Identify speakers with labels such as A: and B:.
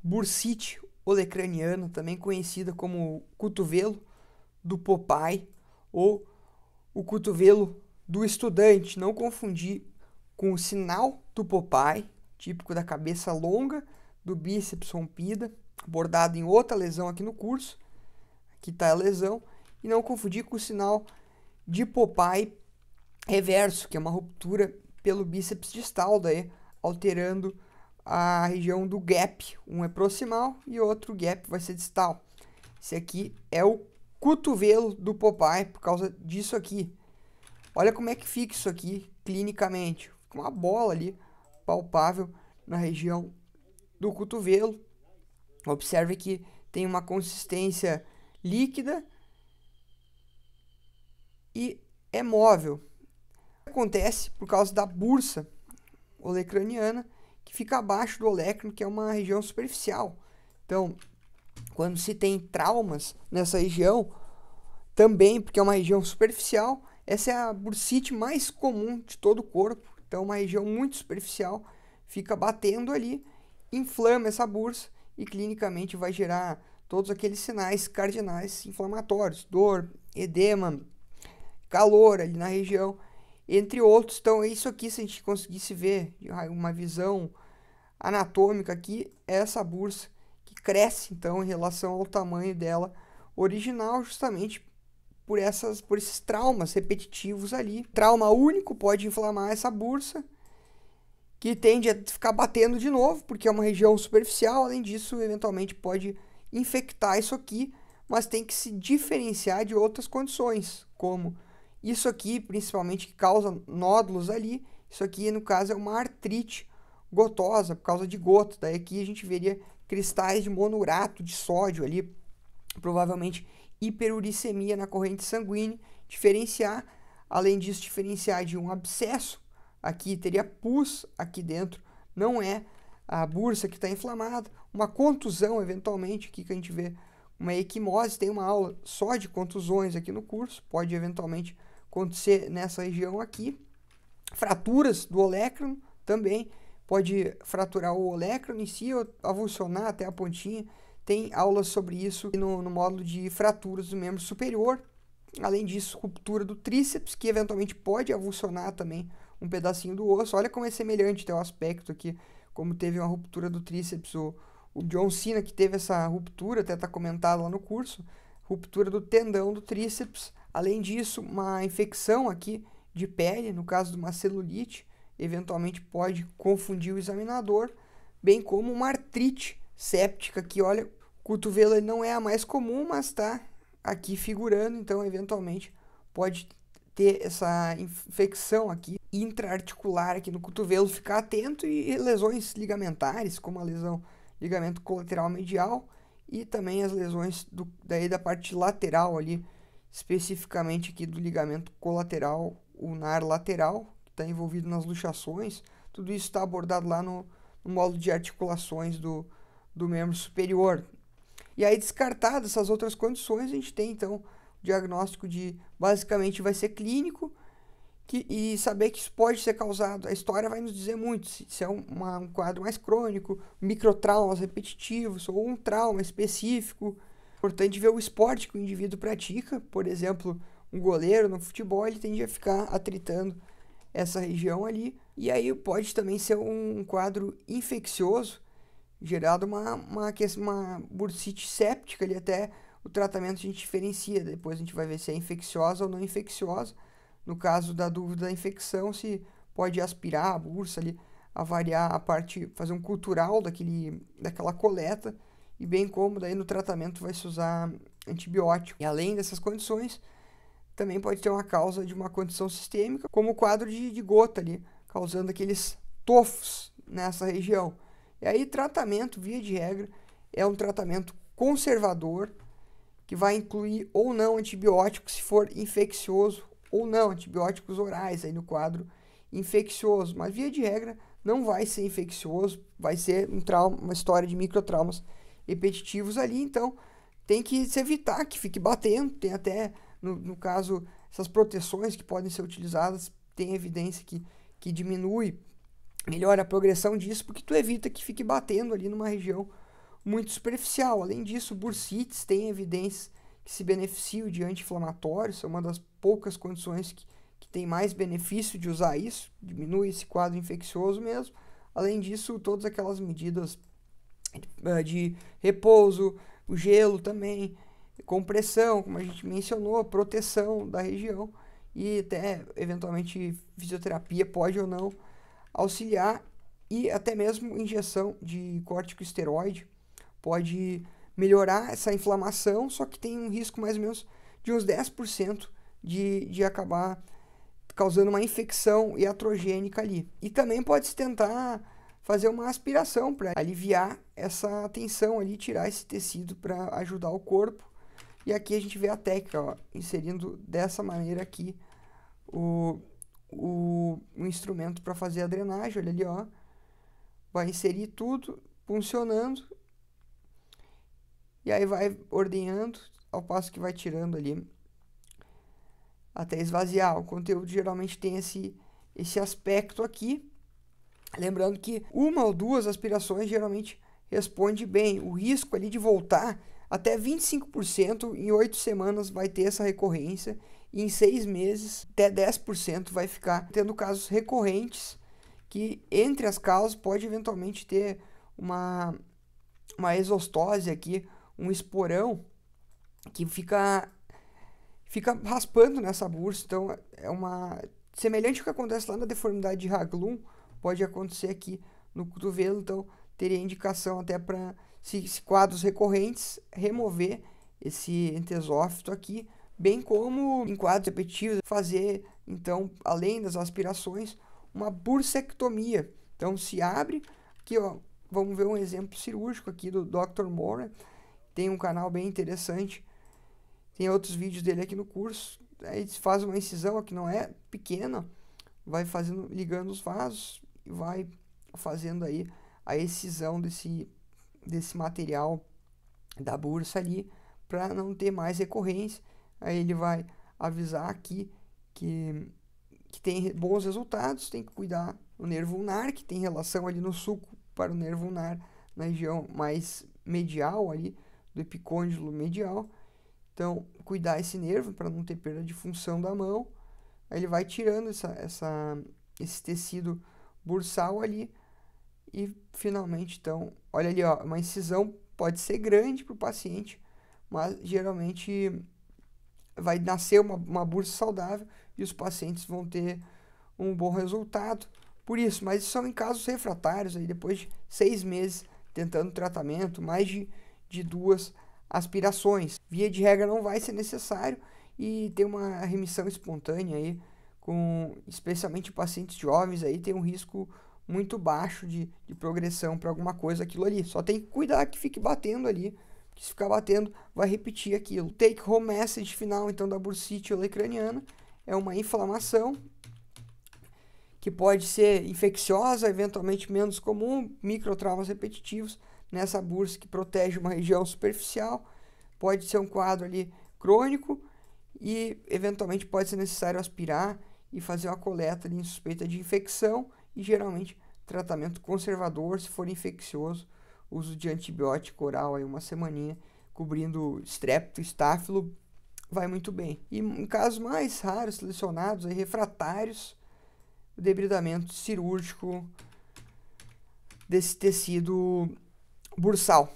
A: bursite olecraniana, também conhecida como cotovelo do Popeye ou o cotovelo do estudante. Não confundir com o sinal do Popeye, típico da cabeça longa, do bíceps rompida, abordado em outra lesão aqui no curso. Aqui está a lesão. E não confundir com o sinal de Popeye reverso, que é uma ruptura pelo bíceps distal, daí alterando a região do gap. Um é proximal e outro gap vai ser distal. Esse aqui é o cotovelo do Popeye por causa disso aqui. Olha como é que fica isso aqui clinicamente. Fica uma bola ali palpável na região do cotovelo. Observe que tem uma consistência líquida e é móvel. Acontece por causa da bursa olecraniana, que fica abaixo do olecrano, que é uma região superficial. Então, quando se tem traumas nessa região, também porque é uma região superficial, essa é a bursite mais comum de todo o corpo. Então, uma região muito superficial fica batendo ali, inflama essa bursa e clinicamente vai gerar todos aqueles sinais cardinais inflamatórios, dor, edema, calor ali na região, entre outros. Então, é isso aqui, se a gente conseguisse ver uma visão anatômica aqui, é essa bursa que cresce, então, em relação ao tamanho dela original, justamente por esses traumas repetitivos ali. Trauma único pode inflamar essa bursa, que tende a ficar batendo de novo, porque é uma região superficial. Além disso, eventualmente pode infectar isso aqui, mas tem que se diferenciar de outras condições, como isso aqui, principalmente, que causa nódulos ali. Isso aqui, no caso, é uma artrite gotosa, por causa de gota. Daí aqui a gente veria cristais de monourato de sódio ali, provavelmente hiperuricemia na corrente sanguínea. Diferenciar, além disso, diferenciar de um abscesso. Aqui teria pus aqui dentro, não é a bursa que está inflamada. Uma contusão, eventualmente, aqui que a gente vê uma equimose. Tem uma aula só de contusões aqui no curso, pode eventualmente acontecer nessa região aqui. Fraturas do olecrano também, pode fraturar o olecrano em si ou avulsionar até a pontinha. Tem aulas sobre isso no módulo de fraturas do membro superior. Além disso, ruptura do tríceps, que eventualmente pode avulsionar também um pedacinho do osso. Olha como é semelhante até o aspecto aqui, como teve uma ruptura do tríceps. O John Cena, que teve essa ruptura, até está comentado lá no curso, ruptura do tendão do tríceps. Além disso, uma infecção aqui de pele, no caso de uma celulite, eventualmente pode confundir o examinador, bem como uma artrite séptica, que olha, o cotovelo ele não é a mais comum, mas está aqui figurando, então eventualmente pode ter essa infecção aqui intraarticular aqui no cotovelo. Ficar atento. E lesões ligamentares, como a lesão ligamento colateral medial e também as lesões daí da parte lateral ali, especificamente aqui do ligamento colateral ulnar lateral, que está envolvido nas luxações. Tudo isso está abordado lá no módulo de articulações do membro superior. E aí, descartadas essas outras condições, a gente tem então o diagnóstico de, basicamente, vai ser clínico, e saber que isso pode ser causado. A história vai nos dizer muito se é um quadro mais crônico, microtraumas repetitivos ou um trauma específico. Importante ver o esporte que o indivíduo pratica. Por exemplo, um goleiro no futebol, ele tende a ficar atritando essa região ali. E aí pode também ser um quadro infeccioso, gerado uma bursite séptica ali. Até o tratamento a gente diferencia, depois a gente vai ver se é infecciosa ou não infecciosa. No caso da dúvida da infecção, se pode aspirar a bursa ali, avaliar a parte, fazer um cultural daquela coleta, e bem como daí no tratamento vai se usar antibiótico. E além dessas condições, também pode ter uma causa de uma condição sistêmica, como o quadro de gota ali, causando aqueles tofos nessa região. E aí, tratamento, via de regra, é um tratamento conservador, que vai incluir ou não antibióticos se for infeccioso, ou não antibióticos orais aí no quadro infeccioso. Mas, via de regra, não vai ser infeccioso, vai ser uma história de microtraumas repetitivos ali. Então, tem que se evitar que fique batendo. Tem até, no caso, essas proteções que podem ser utilizadas, tem evidência que diminui, melhora a progressão disso, porque tu evita que fique batendo ali numa região muito superficial. Além disso, bursites tem evidências que se beneficiam de anti-inflamatórios, são uma das poucas condições que tem mais benefício de usar isso, diminui esse quadro infeccioso mesmo. Além disso, todas aquelas medidas de repouso, o gelo também, compressão, como a gente mencionou, proteção da região e até eventualmente fisioterapia pode ou não auxiliar, e até mesmo injeção de corticosteroide pode melhorar essa inflamação, só que tem um risco mais ou menos de uns 10% de acabar causando uma infecção iatrogênica ali. E também pode-se tentar fazer uma aspiração para aliviar essa tensão ali, tirar esse tecido para ajudar o corpo. E aqui a gente vê a técnica, ó, inserindo dessa maneira aqui o instrumento para fazer a drenagem. Olha ali, ó, vai inserir tudo funcionando e aí vai ordenhando ao passo que vai tirando ali até esvaziar. O conteúdo geralmente tem esse aspecto aqui. Lembrando que uma ou duas aspirações geralmente responde bem. O risco ali de voltar até 25% em 8 semanas vai ter essa recorrência, e em 6 meses até 10% vai ficar tendo casos recorrentes, que entre as causas pode eventualmente ter uma exostose aqui, um esporão que fica raspando nessa bursa. Então é uma semelhante ao que acontece lá na deformidade de Haglund, pode acontecer aqui no cotovelo. Então teria indicação até para, se quadros recorrentes, remover esse entesófito aqui, bem como em quadros repetitivos fazer, então, além das aspirações, uma bursectomia. Então se abre aqui, ó, vamos ver um exemplo cirúrgico aqui do Dr. Moore, tem um canal bem interessante, tem outros vídeos dele aqui no curso. Aí faz uma incisão aqui, não é pequena, vai fazendo, ligando os vasos e vai fazendo aí a excisão desse material da bursa ali, para não ter mais recorrência. Aí ele vai avisar aqui que tem bons resultados, tem que cuidar do nervo ulnar, que tem relação ali no sulco para o nervo ulnar, na região mais medial ali, do epicôndilo medial. Então, cuidar esse nervo para não ter perda de função da mão. Aí ele vai tirando esse tecido bursal ali e finalmente, então, olha ali, ó, uma incisão pode ser grande para o paciente, mas geralmente vai nascer uma bursa saudável e os pacientes vão ter um bom resultado por isso. Mas isso são em casos refratários, aí depois de 6 meses tentando tratamento, mais de 2 aspirações. Via de regra não vai ser necessário, e tem uma remissão espontânea aí, especialmente pacientes jovens, aí tem um risco muito baixo de progressão para alguma coisa aquilo ali. Só tem que cuidar que fique batendo ali, porque se ficar batendo vai repetir aquilo. Take home message final então da bursite olecraniana é uma inflamação que pode ser infecciosa, eventualmente menos comum, microtraumas repetitivos nessa bursa que protege uma região superficial. Pode ser um quadro ali crônico e eventualmente pode ser necessário aspirar e fazer uma coleta ali em suspeita de infecção, e geralmente tratamento conservador se for infeccioso, uso de antibiótico oral aí uma semaninha, cobrindo estrepto, estáfilo, vai muito bem. E em casos mais raros, selecionados, aí, refratários, o debridamento cirúrgico desse tecido bursal.